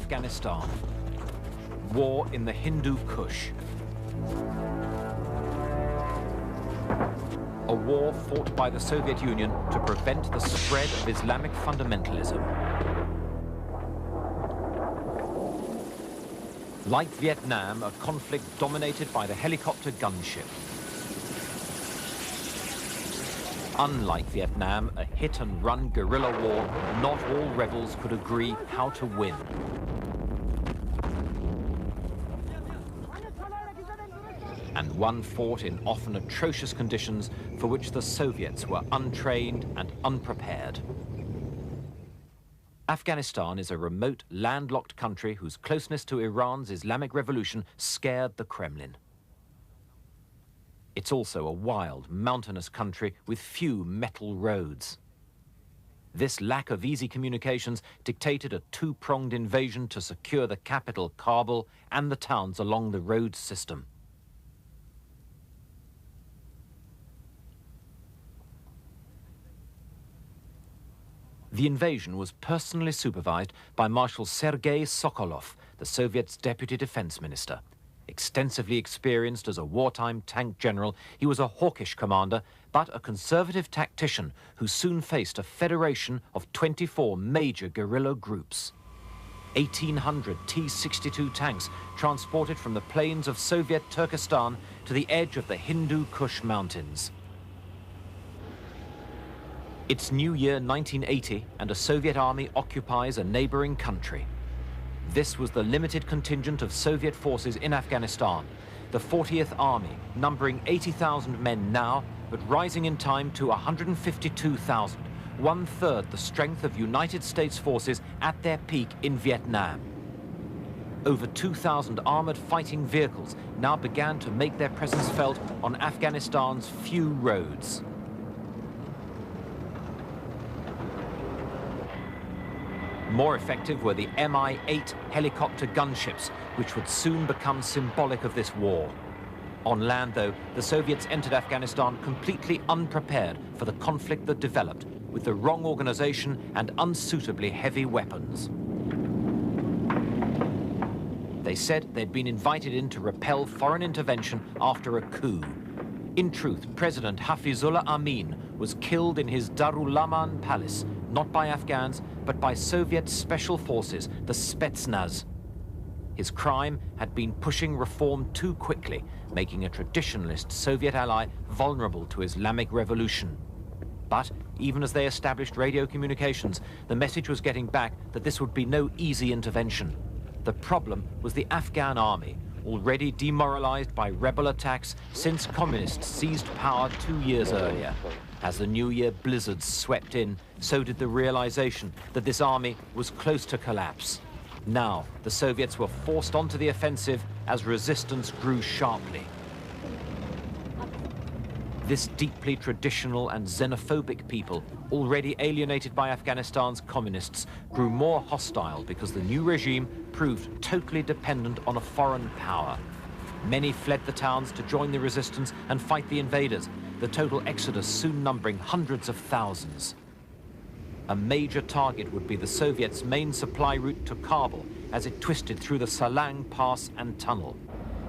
Afghanistan. War in the Hindu Kush. A war fought by the Soviet Union to prevent the spread of Islamic fundamentalism. Like Vietnam, a conflict dominated by the helicopter gunship. Unlike Vietnam, a hit-and-run guerrilla war, not all rebels could agree how to win. And one fought in often atrocious conditions for which the Soviets were untrained and unprepared. Afghanistan is a remote, landlocked country whose closeness to Iran's Islamic Revolution scared the Kremlin. It's also a wild, mountainous country with few metal roads. This lack of easy communications dictated a two-pronged invasion to secure the capital, Kabul, and the towns along the road system. The invasion was personally supervised by Marshal Sergei Sokolov, the Soviet's deputy defense minister. Extensively experienced as a wartime tank general, he was a hawkish commander, but a conservative tactician who soon faced a federation of 24 major guerrilla groups. 1,800 T-62 tanks transported from the plains of Soviet Turkestan to the edge of the Hindu Kush Mountains. It's New Year 1980, and a Soviet army occupies a neighboring country. This was the limited contingent of Soviet forces in Afghanistan, the 40th Army, numbering 80,000 men now, but rising in time to 152,000, one-third the strength of United States forces at their peak in Vietnam. Over 2,000 armored fighting vehicles now began to make their presence felt on Afghanistan's few roads. More effective were the Mi-8 helicopter gunships, which would soon become symbolic of this war. On land, though, the Soviets entered Afghanistan completely unprepared for the conflict that developed, with the wrong organization and unsuitably heavy weapons. They said they'd been invited in to repel foreign intervention after a coup. In truth, President Hafizullah Amin was killed in his Darul Aman palace, not by Afghans, but by Soviet special forces, the Spetsnaz. His crime had been pushing reform too quickly, making a traditionalist Soviet ally vulnerable to Islamic revolution. But even as they established radio communications, the message was getting back that this would be no easy intervention. The problem was the Afghan army, already demoralized by rebel attacks since communists seized power 2 years earlier. As the New Year blizzards swept in, so did the realization that this army was close to collapse. Now, the Soviets were forced onto the offensive as resistance grew sharply. This deeply traditional and xenophobic people, already alienated by Afghanistan's communists, grew more hostile because the new regime proved totally dependent on a foreign power. Many fled the towns to join the resistance and fight the invaders, the total exodus soon numbering hundreds of thousands. A major target would be the Soviets' main supply route to Kabul as it twisted through the Salang Pass and tunnel.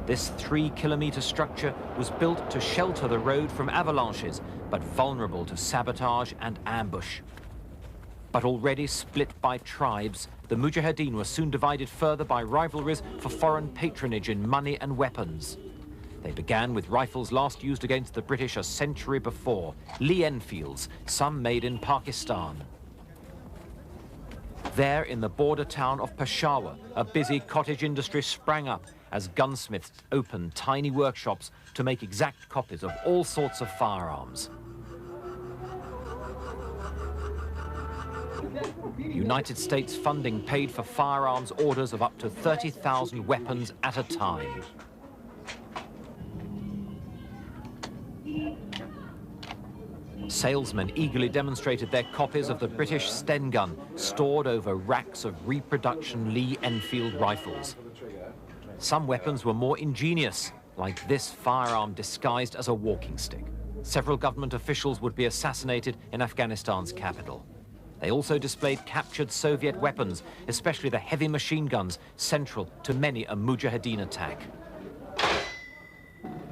This 3-kilometer structure was built to shelter the road from avalanches, but vulnerable to sabotage and ambush. But already split by tribes, the mujahideen were soon divided further by rivalries for foreign patronage in money and weapons. They began with rifles last used against the British a century before, Lee Enfields, some made in Pakistan. There, in the border town of Peshawar, a busy cottage industry sprang up as gunsmiths opened tiny workshops to make exact copies of all sorts of firearms. United States funding paid for firearms orders of up to 30,000 weapons at a time. Salesmen eagerly demonstrated their copies of the British Sten gun, stored over racks of reproduction Lee Enfield rifles. Some weapons were more ingenious, like this firearm disguised as a walking stick. Several government officials would be assassinated in Afghanistan's capital. They also displayed captured Soviet weapons, especially the heavy machine guns, central to many a mujahideen attack.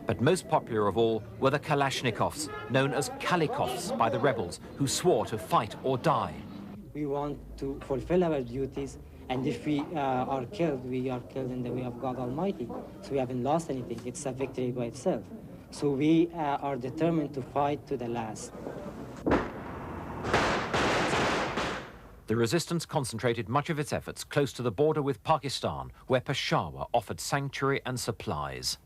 But most popular of all were the Kalashnikovs, known as Kalikovs by the rebels, who swore to fight or die. We want to fulfill our duties, and if we are killed, we are killed in the way of God Almighty. So we haven't lost anything. It's a victory by itself. So we are determined to fight to the last. The resistance concentrated much of its efforts close to the border with Pakistan, where Peshawar offered sanctuary and supplies.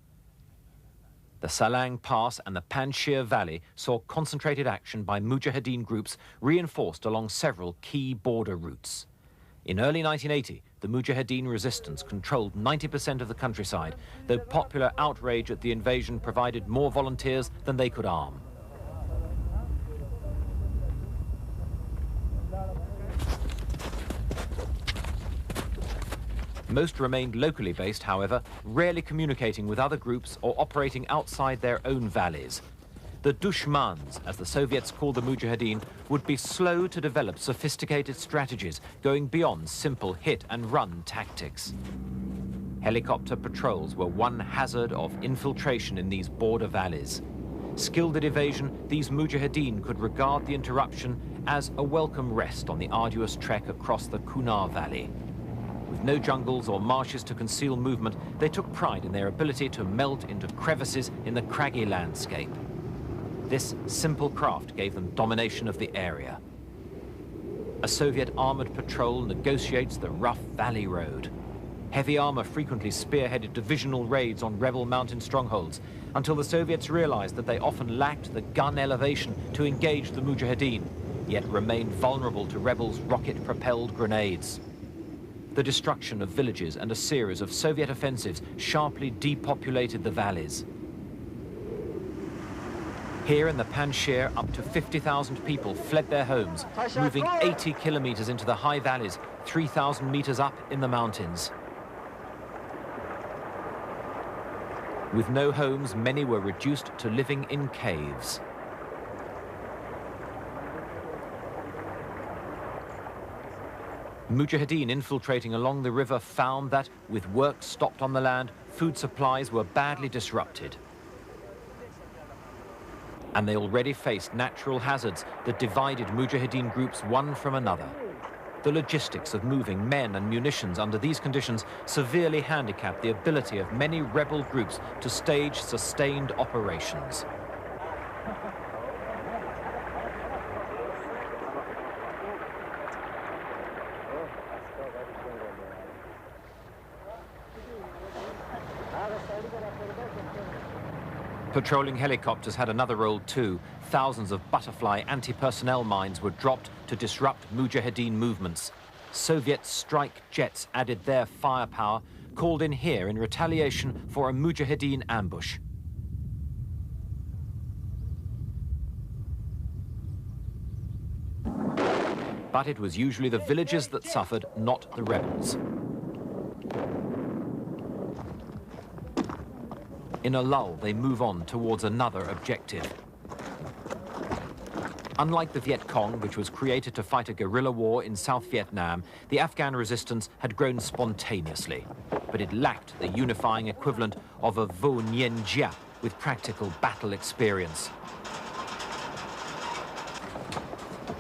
The Salang Pass and the Panjshir Valley saw concentrated action by mujahideen groups reinforced along several key border routes. In early 1980, the mujahideen resistance controlled 90% of the countryside, though popular outrage at the invasion provided more volunteers than they could arm. Most remained locally based, however, rarely communicating with other groups or operating outside their own valleys. The Dushmans, as the Soviets called the mujahideen, would be slow to develop sophisticated strategies going beyond simple hit-and-run tactics. Helicopter patrols were one hazard of infiltration in these border valleys. Skilled at evasion, these mujahideen could regard the interruption as a welcome rest on the arduous trek across the Kunar Valley. With no jungles or marshes to conceal movement, they took pride in their ability to melt into crevices in the craggy landscape. This simple craft gave them domination of the area. A Soviet armored patrol negotiates the rough valley road. Heavy armor frequently spearheaded divisional raids on rebel mountain strongholds, until the Soviets realized that they often lacked the gun elevation to engage the mujahideen, yet remained vulnerable to rebels' rocket-propelled grenades. The destruction of villages and a series of Soviet offensives sharply depopulated the valleys. Here in the Panjshir, up to 50,000 people fled their homes, moving 80 kilometers into the high valleys, 3,000 meters up in the mountains. With no homes, many were reduced to living in caves. Mujahideen infiltrating along the river found that, with work stopped on the land, food supplies were badly disrupted. And they already faced natural hazards that divided Mujahideen groups one from another. The logistics of moving men and munitions under these conditions severely handicapped the ability of many rebel groups to stage sustained operations. Patrolling helicopters had another role too. Thousands of butterfly anti-personnel mines were dropped to disrupt Mujahideen movements. Soviet strike jets added their firepower, called in here in retaliation for a Mujahideen ambush. But it was usually the villages that suffered, not the rebels. In a lull, they move on towards another objective. Unlike the Viet Cong, which was created to fight a guerrilla war in South Vietnam, the Afghan resistance had grown spontaneously, but it lacked the unifying equivalent of a Vo Nguyen Gia with practical battle experience.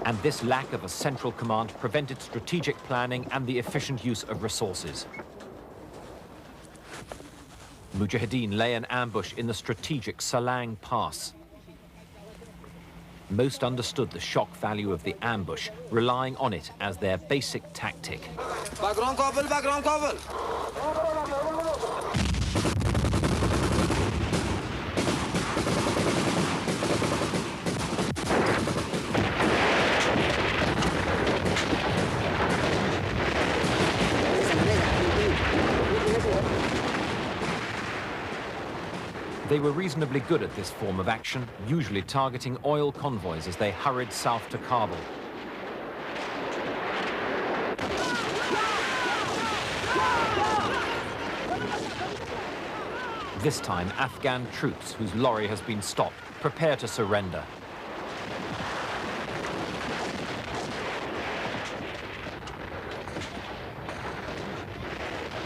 And this lack of a central command prevented strategic planning and the efficient use of resources. Mujahideen lay an ambush in the strategic Salang Pass. Most understood the shock value of the ambush, relying on it as their basic tactic. Background cover, background cover. They were reasonably good at this form of action, usually targeting oil convoys as they hurried south to Kabul. This time, Afghan troops, whose lorry has been stopped, prepare to surrender.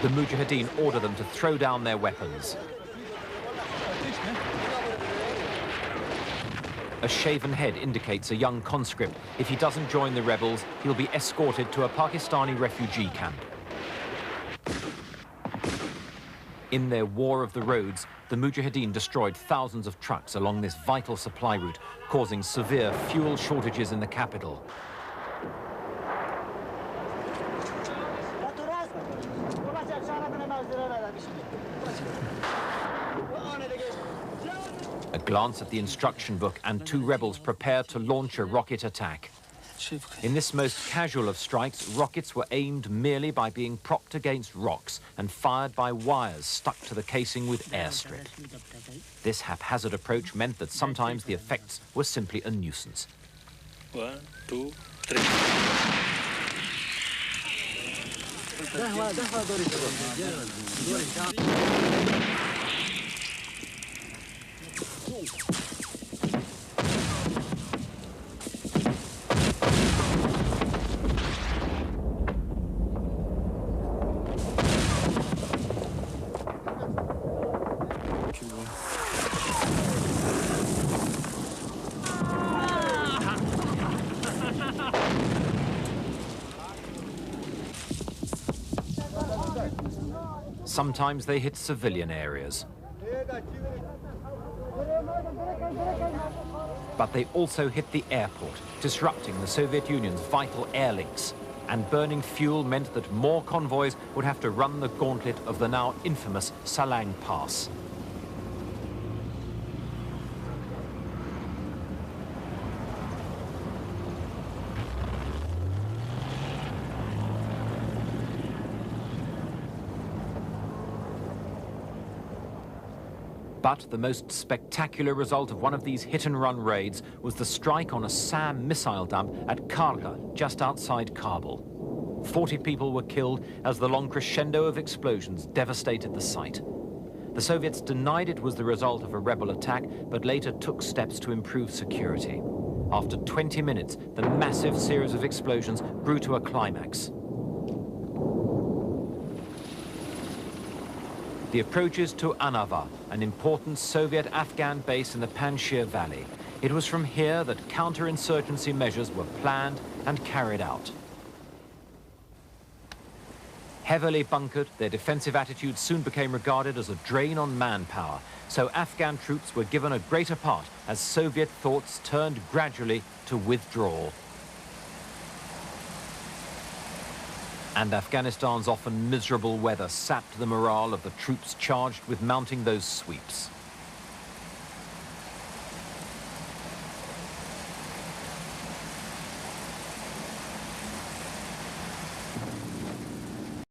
The mujahideen order them to throw down their weapons. A shaven head indicates a young conscript. If he doesn't join the rebels, he'll be escorted to a Pakistani refugee camp. In their war of the roads, the mujahideen destroyed thousands of trucks along this vital supply route, causing severe fuel shortages in the capital. A glance at the instruction book and two rebels prepare to launch a rocket attack. In this most casual of strikes, rockets were aimed merely by being propped against rocks and fired by wires stuck to the casing with airstrip. This haphazard approach meant that sometimes the effects were simply a nuisance. 1, 2, 3. Sometimes they hit civilian areas. But they also hit the airport, disrupting the Soviet Union's vital air links. And burning fuel meant that more convoys would have to run the gauntlet of the now infamous Salang Pass. But the most spectacular result of one of these hit-and-run raids was the strike on a SAM missile dump at Karga, just outside Kabul. 40 people were killed as the long crescendo of explosions devastated the site. The Soviets denied it was the result of a rebel attack, but later took steps to improve security. After 20 minutes, the massive series of explosions grew to a climax. The approaches to Anava, an important Soviet Afghan base in the Panjshir Valley. It was from here that counterinsurgency measures were planned and carried out. Heavily bunkered, their defensive attitude soon became regarded as a drain on manpower, so Afghan troops were given a greater part as Soviet thoughts turned gradually to withdrawal. And Afghanistan's often miserable weather sapped the morale of the troops charged with mounting those sweeps.